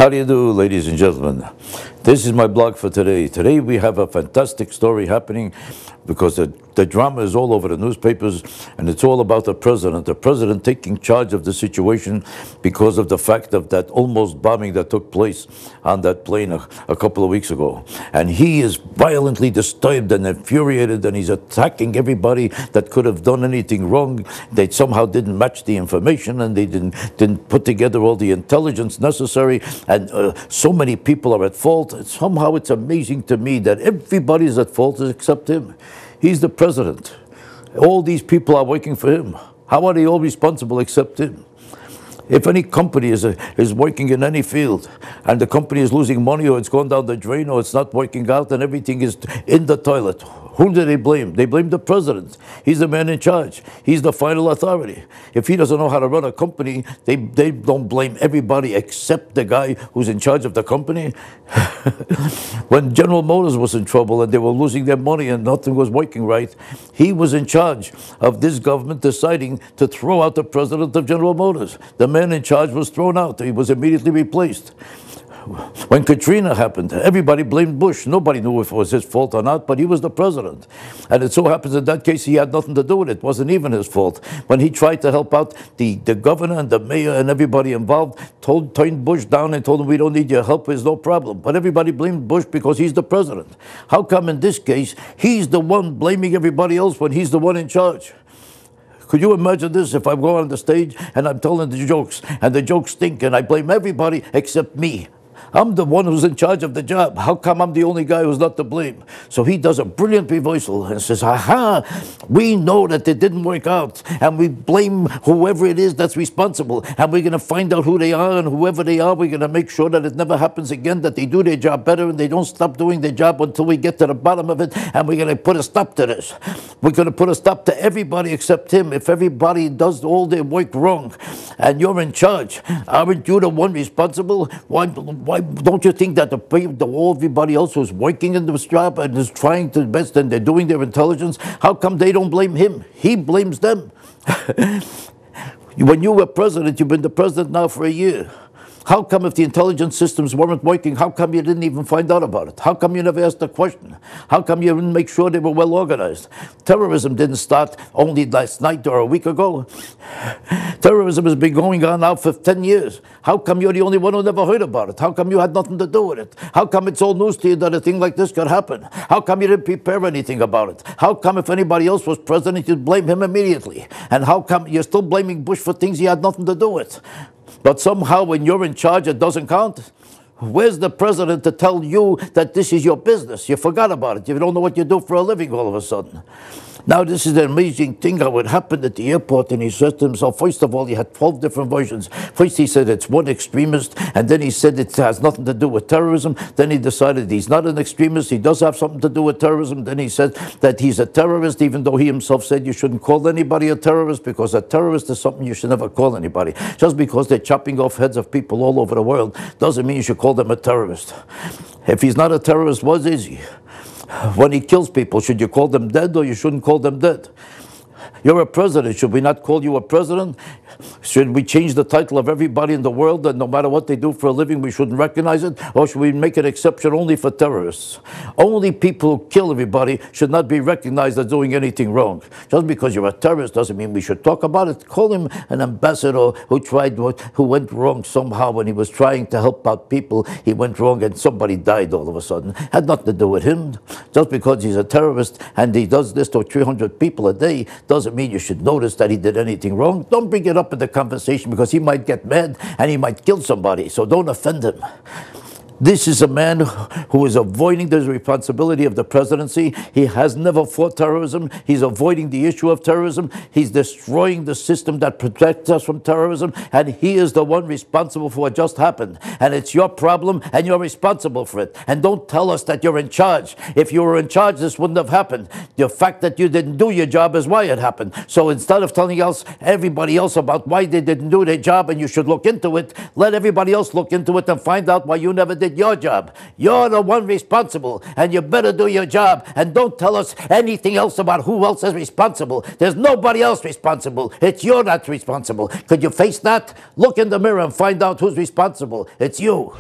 How do you do, ladies and gentlemen? This is my blog for today. Today we have a fantastic story happening because the drama is all over the newspapers, and it's all about the president taking charge of the situation because of the fact of that almost bombing that took place on that plane a couple of weeks ago. And he is violently disturbed and infuriated, and he's attacking everybody that could have done anything wrong. They somehow didn't match the information, and they didn't put together all the intelligence necessary, and so many people are at fault. Somehow it's amazing to me that everybody's at fault except him. He's the president. All these people are working for him. How are they all responsible except him? If any company is working in any field and the company is losing money, or it's gone down the drain, or it's not working out and everything is in the toilet, who do they blame? They blame the president. He's the man in charge. He's the final authority. If he doesn't know how to run a company, they don't blame everybody except the guy who's in charge of the company. When General Motors was in trouble and they were losing their money and nothing was working right, he was in charge of this government deciding to throw out the president of General Motors. The man in charge was thrown out. He was immediately replaced. When Katrina happened, everybody blamed Bush. Nobody knew if it was his fault or not, but he was the president. And it so happens in that case he had nothing to do with it. It wasn't even his fault. When he tried to help out the governor and the mayor and everybody involved, turned Bush down and told him, we don't need your help, there's no problem. But everybody blamed Bush because he's the president. How come in this case he's the one blaming everybody else when he's the one in charge? Could you imagine this if I go on the stage and I'm telling the jokes and the jokes stink and I blame everybody except me? I'm the one who's in charge of the job. How come I'm the only guy who's not to blame? So he does a brilliant reversal and says, aha, we know that it didn't work out, and we blame whoever it is that's responsible, and we're going to find out who they are, and whoever they are, we're going to make sure that it never happens again, that they do their job better and they don't stop doing their job until we get to the bottom of it, and we're going to put a stop to this. We're going to put a stop to everybody except him. If everybody does all their work wrong and you're in charge, aren't you the one responsible? Why don't you think that everybody else who's working in this job and is trying to best and they're doing their intelligence, how come they don't blame him? He blames them. When you were president, you've been the president now for a year. How come if the intelligence systems weren't working, how come you didn't even find out about it? How come you never asked a question? How come you didn't make sure they were well organized? Terrorism didn't start only last night or a week ago. Terrorism has been going on now for 10 years. How come you're the only one who never heard about it? How come you had nothing to do with it? How come it's all news to you that a thing like this could happen? How come you didn't prepare anything about it? How come if anybody else was president, you'd blame him immediately? And how come you're still blaming Bush for things he had nothing to do with? But somehow when you're in charge, it doesn't count. Where's the president to tell you that this is your business? You forgot about it. You don't know what you do for a living all of a sudden. Now, this is an amazing thing how it happened at the airport, and he said to himself, first of all, he had 12 different versions. First, he said it's one extremist, and then he said it has nothing to do with terrorism. Then he decided he's not an extremist, he does have something to do with terrorism. Then he said that he's a terrorist, even though he himself said you shouldn't call anybody a terrorist, because a terrorist is something you should never call anybody. Just because they're chopping off heads of people all over the world doesn't mean you should call them a terrorist. If he's not a terrorist, what is he? When he kills people, should you call them dead or you shouldn't call them dead? You're a president. Should we not call you a president? Should we change the title of everybody in the world that no matter what they do for a living, we shouldn't recognize it? Or should we make an exception only for terrorists? Only people who kill everybody should not be recognized as doing anything wrong. Just because you're a terrorist doesn't mean we should talk about it. Call him an ambassador who went wrong somehow when he was trying to help out people. He went wrong and somebody died all of a sudden. Had nothing to do with him. Just because he's a terrorist and he does this to 300 people a day doesn't mean you should notice that he did anything wrong. Don't bring it up in the conversation because he might get mad and he might kill somebody, so don't offend him. This is a man who is avoiding the responsibility of the presidency. He has never fought terrorism. He's avoiding the issue of terrorism. He's destroying the system that protects us from terrorism, and he is the one responsible for what just happened. And it's your problem, and you're responsible for it. And don't tell us that you're in charge. If you were in charge, this wouldn't have happened. The fact that you didn't do your job is why it happened. So instead of telling everybody else about why they didn't do their job and you should look into it, let everybody else look into it and find out why you never did did your job. You're the one responsible, and you better do your job. And don't tell us anything else about who else is responsible. There's nobody else responsible. It's you that's responsible. Could you face that? Look in the mirror and find out who's responsible. It's you.